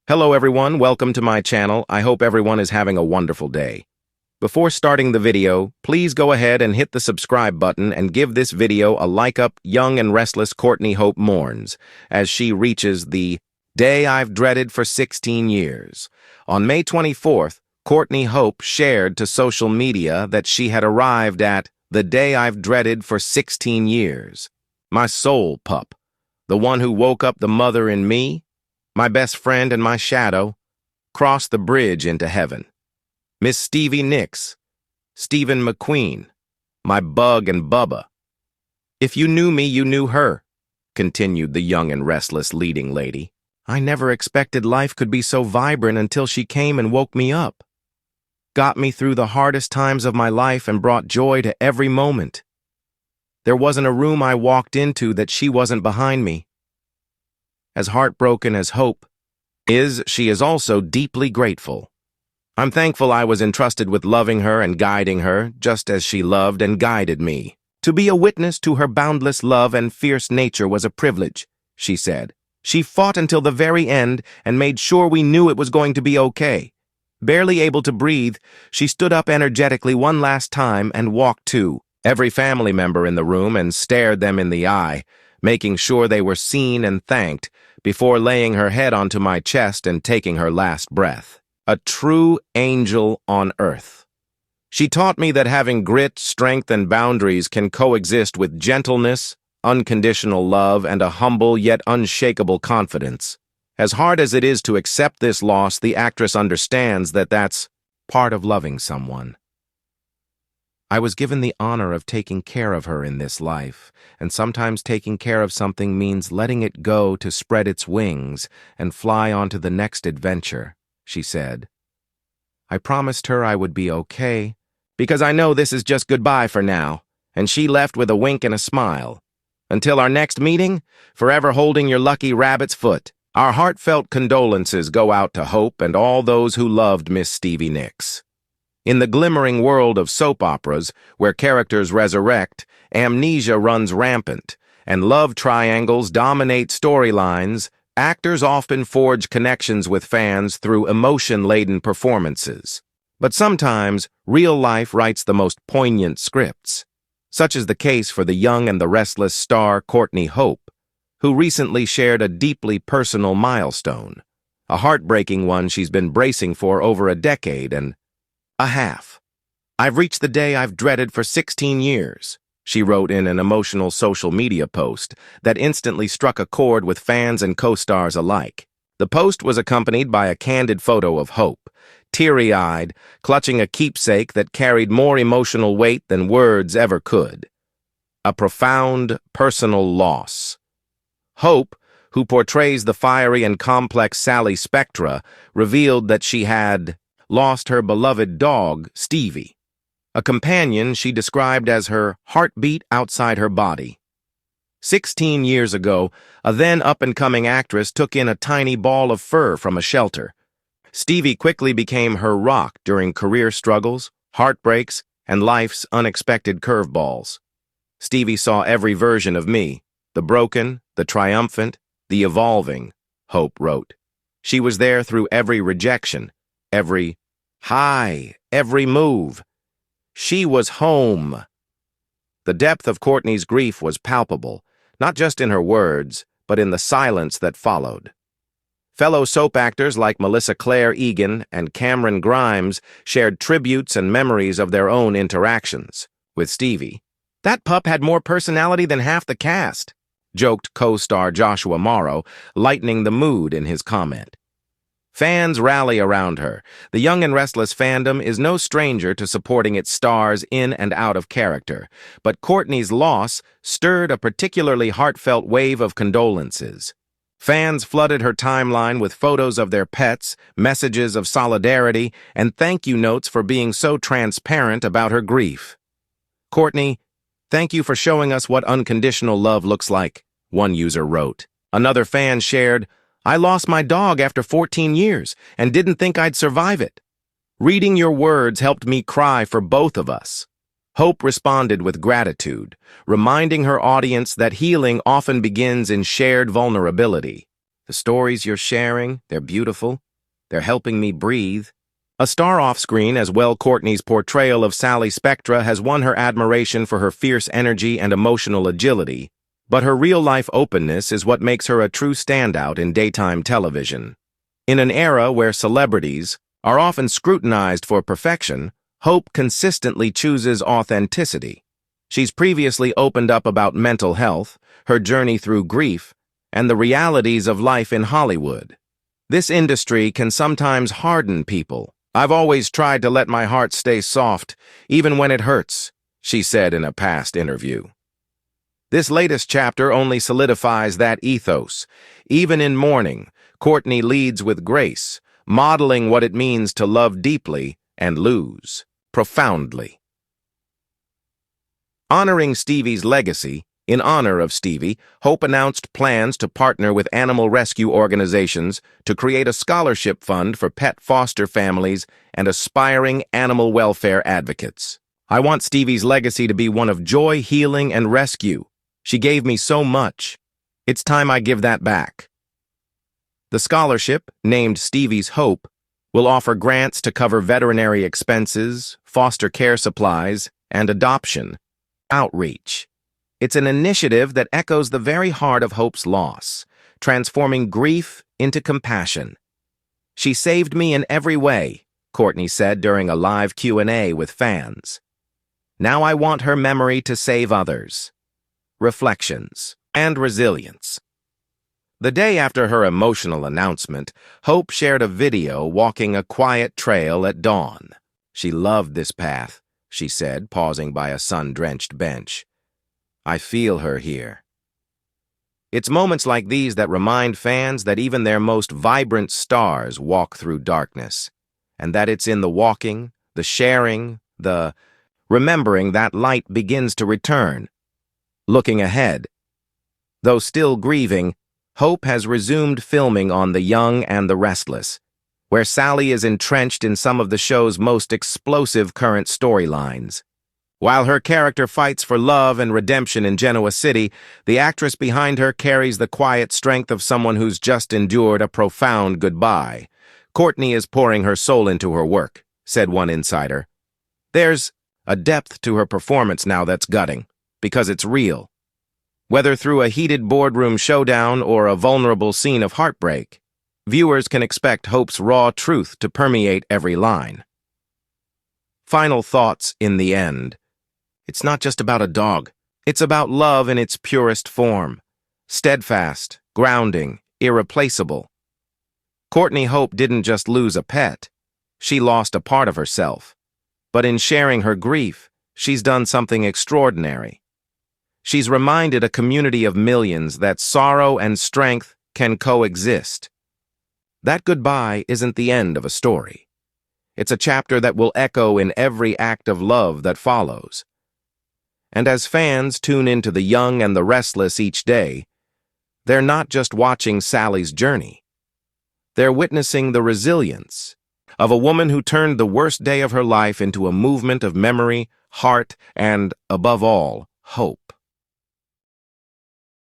Hello everyone, welcome to my channel. I hope everyone is having a wonderful day. Before starting the video, please go ahead and hit the subscribe button and give this video a like up. Young and restless Courtney Hope mourns as she reaches the day I've dreaded for 16 years. On May 24th, Courtney Hope shared to social media that she had arrived at the day I've dreaded for 16 years. My soul pup, the one who woke up the mother in me, my best friend and my shadow, crossed the bridge into heaven. Miss Stevie Nicks, Stephen McQueen, my bug and Bubba. If you knew me, you knew her, continued the young and restless leading lady. I never expected life could be so vibrant until she came and woke me up. Got me through the hardest times of my life and brought joy to every moment. There wasn't a room I walked into that she wasn't behind me. As heartbroken as Hope is, she is also deeply grateful. I'm thankful I was entrusted with loving her and guiding her, just as she loved and guided me. To be a witness to her boundless love and fierce nature was a privilege, she said. She fought until the very end and made sure we knew it was going to be okay. Barely able to breathe, she stood up energetically one last time and walked to every family member in the room and stared them in the eye, making sure they were seen and thanked before laying her head onto my chest and taking her last breath. A true angel on earth. She taught me that having grit, strength, and boundaries can coexist with gentleness, unconditional love, and a humble yet unshakable confidence. As hard as it is to accept this loss, the actress understands that that's part of loving someone. I was given the honor of taking care of her in this life, and sometimes taking care of something means letting it go to spread its wings and fly on to the next adventure, she said. I promised her I would be okay, because I know this is just goodbye for now, and she left with a wink and a smile. Until our next meeting, forever holding your lucky rabbit's foot. Our heartfelt condolences go out to Hope and all those who loved Miss Stevie Nicks. In the glimmering world of soap operas, where characters resurrect, amnesia runs rampant, and love triangles dominate storylines, actors often forge connections with fans through emotion-laden performances. But sometimes, real life writes the most poignant scripts. Such is the case for the young and the restless star Courtney Hope, who recently shared a deeply personal milestone, a heartbreaking one she's been bracing for over a decade and a half. I've reached the day I've dreaded for 16 years, she wrote in an emotional social media post that instantly struck a chord with fans and co-stars alike. The post was accompanied by a candid photo of Hope, teary-eyed, clutching a keepsake that carried more emotional weight than words ever could. A profound, personal loss. Hope, who portrays the fiery and complex Sally Spectra, revealed that she had lost her beloved dog, Stevie, a companion she described as her heartbeat outside her body. 16 years ago, a then up-and-coming actress took in a tiny ball of fur from a shelter. Stevie quickly became her rock during career struggles, heartbreaks, and life's unexpected curveballs. Stevie saw every version of me, the broken, the triumphant, the evolving, Hope wrote. She was there through every rejection, every high, every move. She was home. The depth of Courtney's grief was palpable, not just in her words, but in the silence that followed. Fellow soap actors like Melissa Claire Egan and Cameron Grimes shared tributes and memories of their own interactions with Stevie. That pup had more personality than half the cast, joked co-star Joshua Morrow, lightening the mood in his comment. Fans rally around her. The young and restless fandom is no stranger to supporting its stars in and out of character, but Courtney's loss stirred a particularly heartfelt wave of condolences. Fans flooded her timeline with photos of their pets, messages of solidarity, and thank you notes for being so transparent about her grief. Courtney, thank you for showing us what unconditional love looks like, one user wrote. Another fan shared, I lost my dog after 14 years and didn't think I'd survive it. Reading your words helped me cry for both of us. Hope responded with gratitude, reminding her audience that healing often begins in shared vulnerability. The stories you're sharing, they're beautiful. They're helping me breathe. A star off-screen as well, Courtney's portrayal of Sally Spectra has won her admiration for her fierce energy and emotional agility, but her real-life openness is what makes her a true standout in daytime television. In an era where celebrities are often scrutinized for perfection, Hope consistently chooses authenticity. She's previously opened up about mental health, her journey through grief, and the realities of life in Hollywood. This industry can sometimes harden people. "I've always tried to let my heart stay soft, even when it hurts," she said in a past interview. This latest chapter only solidifies that ethos. Even in Mourning, Courtney leads with grace, modeling what it means to love deeply and lose profoundly. Honoring Stevie's legacy, in honor of Stevie, Hope announced plans to partner with animal rescue organizations to create a scholarship fund for pet foster families and aspiring animal welfare advocates. "I want Stevie's legacy to be one of joy, healing, and rescue. She gave me so much. It's time I give that back." The scholarship, named Stevie's Hope, will offer grants to cover veterinary expenses, foster care supplies, and adoption outreach. It's an initiative that echoes the very heart of Hope's loss, transforming grief into compassion. "She saved me in every way," Courtney said during a live Q&A with fans. "Now I want her memory to save others." Reflections and resilience. The day after her emotional announcement, Hope shared a video walking a quiet trail at dawn. "She loved this path," she said, pausing by a sun-drenched bench. "I feel her here." It's moments like these that remind fans that even their most vibrant stars walk through darkness, and that it's in the walking, the sharing, the remembering that light begins to return. Looking ahead, though still grieving, Hope has resumed filming on The Young and the Restless, where Sally is entrenched in some of the show's most explosive current storylines. While her character fights for love and redemption in Genoa City, the actress behind her carries the quiet strength of someone who's just endured a profound goodbye. "Courtney is pouring her soul into her work," said one insider. "There's a depth to her performance now that's gutting, because it's real." Whether through a heated boardroom showdown or a vulnerable scene of heartbreak, viewers can expect Hope's raw truth to permeate every line. Final thoughts in the end. It's not just about a dog. It's about love in its purest form. Steadfast, grounding, irreplaceable. Courtney Hope didn't just lose a pet. She lost a part of herself. But in sharing her grief, she's done something extraordinary. She's reminded a community of millions that sorrow and strength can coexist. That goodbye isn't the end of a story. It's a chapter that will echo in every act of love that follows. And as fans tune into The Young and the Restless each day, they're not just watching Sally's journey. They're witnessing the resilience of a woman who turned the worst day of her life into a movement of memory, heart, and, above all, hope.